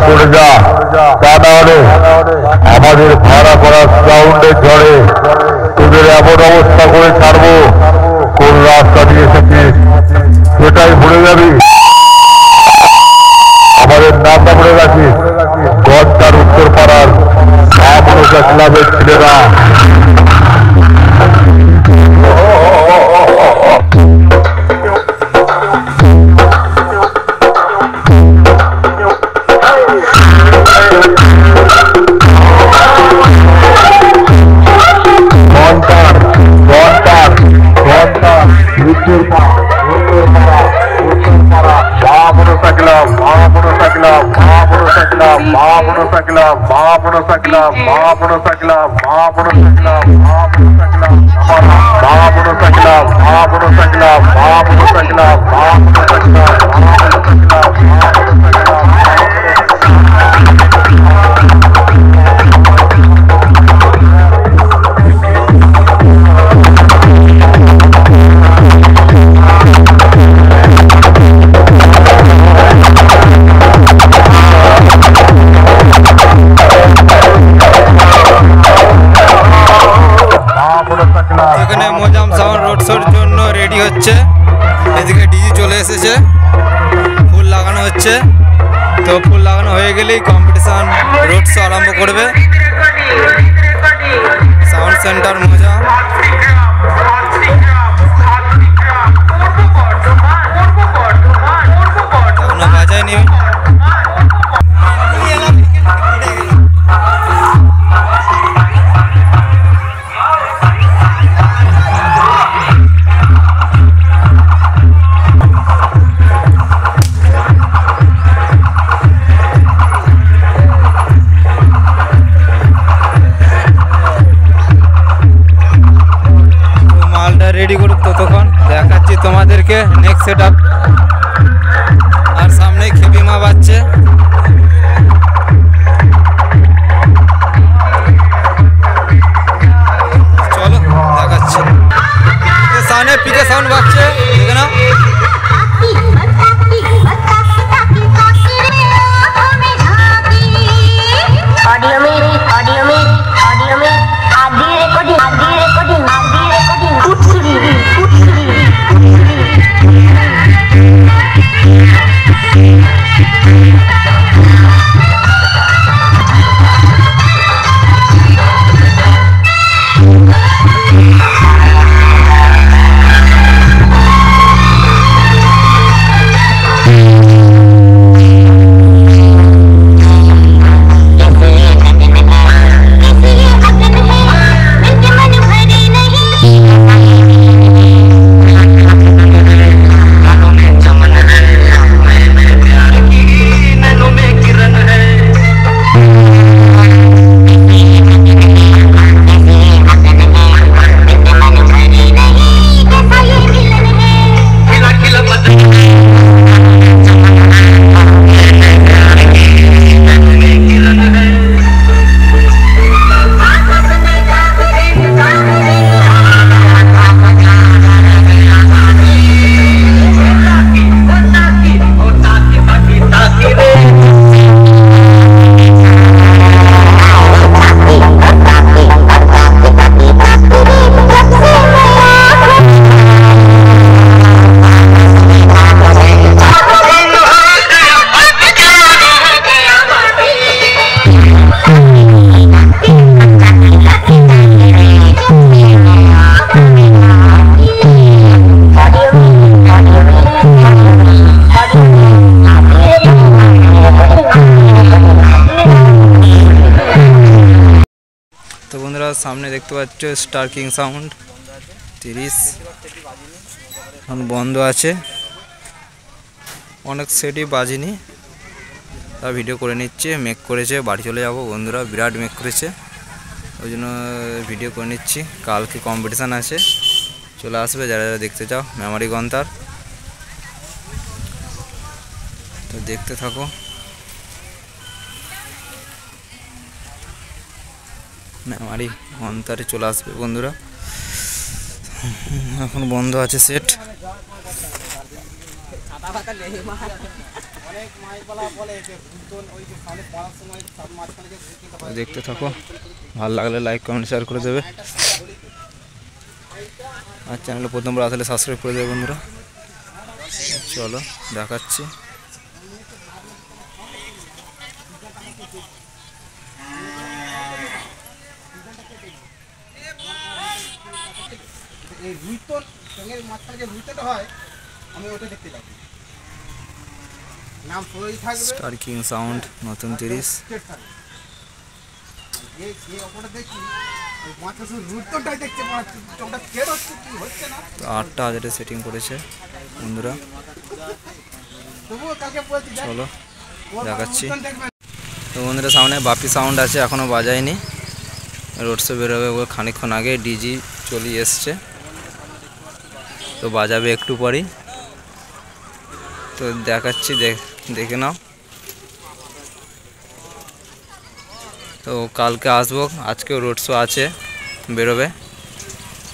সরে যা, তা না হলে আমাদের ভাড়া করা সাউন্ডের ঝড়ে তোদের এমন অবস্থা করে ছাড়বো, কোন রাস্তা দিয়ে এসেছিস সেটাই ভুলে যাবি। আমাদের নামটা ভুলে গেছিস, গড়টার উত্তর পাড়ার মনসা ক্লাবের ছেলেরা। এদিকে ডিজি চলে এসেছে, ফুল লাগানো হচ্ছে। তো ফুল লাগানো হয়ে গেলেই কম্পিটিশন রোড শো আরম্ভ করবে। সাউন্ড সেন্টার মজা। এখনো বাজায়নি। রেডি করুক, ততক্ষণ দেখাচ্ছি তোমাদেরকে নেক্সট সেট আপ। আর সামনেই খেপিমা বাজছে। চলো দেখাচ্ছি। সামনে পিকে সাউন্ড বাজছে, দেখে নাও। তো বন্ধুরা সামনে দেখতে পাচ্ছ স্টার কিং সাউন্ড 30 এখন বন্ধ আছে, অনেক সেটই বাজেনি, তা ভিডিও করে নিচ্ছে। মেক করেছে, বাড়ি চলে যাব বন্ধুরা, বিরাট মেক করেছে, ওই জন্য ভিডিও করে নিচ্ছি। কালকে কম্পিটিশান আছে, চলে আসবে যারা যারা দেখতে চাও মেমারি গন্তার। তো দেখতে থাকো। মেমারি গন্তারে চলে আসবে বন্ধুরা, এখন বন্ধ আছে সেট। দেখতে থাকো, ভালো লাগলে লাইক কমেন্ট শেয়ার করে দেবে, আর চ্যানেলে প্রথমবার আসলে সাবস্ক্রাইব করে দেবে বন্ধুরা। চলো দেখাচ্ছি। স্টার কিং সাউন্ড নতুন 30। তো 8,000 সেটিং করেছে বন্ধুরা, চলো দেখাচ্ছি। তো বন্ধুরা সামনে বাপি সাউন্ড আছে, এখনও বাজায়নি, রোড শো বেরোবে ও খানিকক্ষণ আগে। ডিজি চলে এসছে, তো বাজাবে একটু পরেই, তো দেখাচ্ছি, দেখে নাও। তো কালকে আসবো, আজকেও রোড শো আছে, বেরোবে।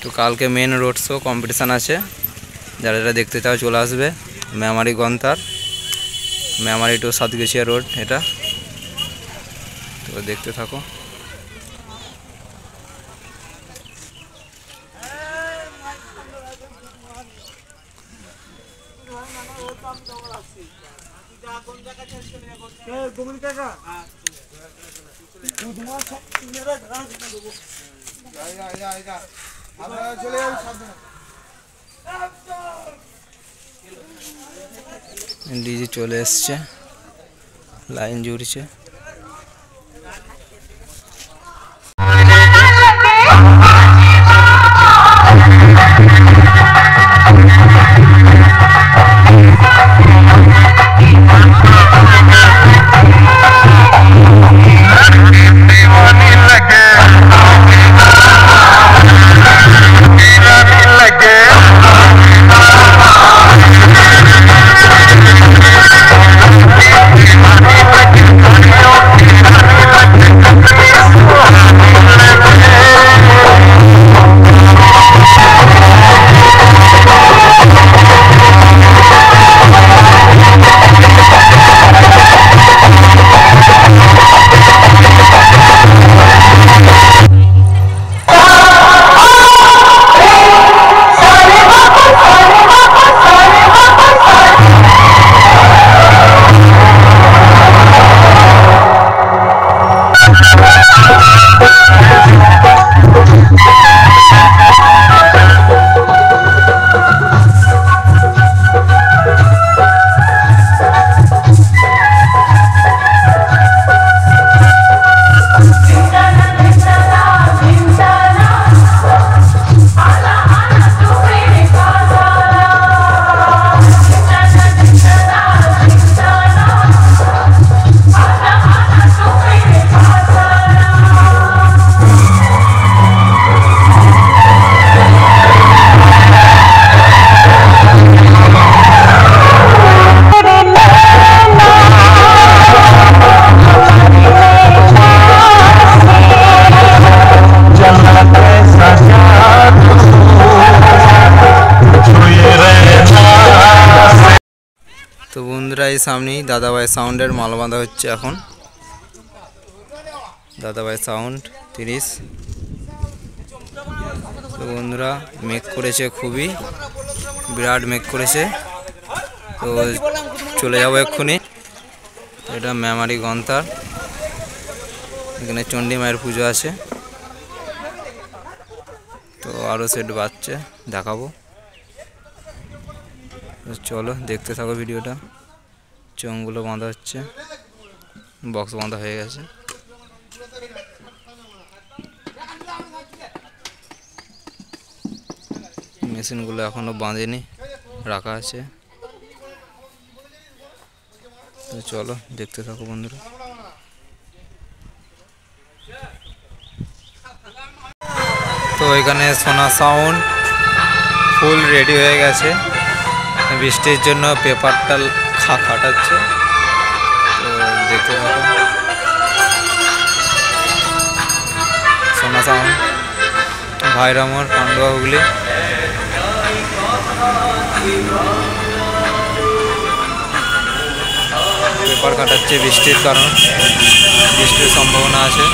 তো কালকে মেন রোড শো কম্পিটিশান আছে, যারা যারা দেখতে চাও চলে আসবে। মেমারি গন্তার, মেমারি টু সাতগেছিয়া রোড এটা। তো দেখতে থাকো। ডিজি চলে এসছে, লাইন জুড়ছে। তো বন্ধুরা এই সামনেই দাদাভাই সাউন্ডের মাল বাঁধা হচ্ছে এখন। দাদাভাই সাউন্ড 30। তো বন্ধুরা মেক করেছে, খুবই বিরাট মেক করেছে। তো চলে যাবো এক্ষুনি। এটা মেমারি গন্তার, এখানে চণ্ডী মায়ের পুজো আছে। তো আরও সেট বাজছে, দেখাবো। চলো দেখতে থাকো ভিডিওটা। চোঙগুলো বাঁধা হচ্ছে, বক্স বাঁধা হয়ে গেছে। মেশিনগুলো এখনো বাঁধেনি, রাখা আছে। তো চলো দেখতে থাকো বন্ধুরা। তো এখানে সোনা সাউন্ড ফুল রেডি হয়ে গেছে, বৃষ্টির জন্য পেপারটা ফাটাচ্ছে। তো দেখতে থাকো সোনা সাউন্ড, ভাইরামোর পান্ডুয়া হুগলি। পেপার কাটাচ্ছে বৃষ্টির কারণ, বৃষ্টির সম্ভাবনা আছে।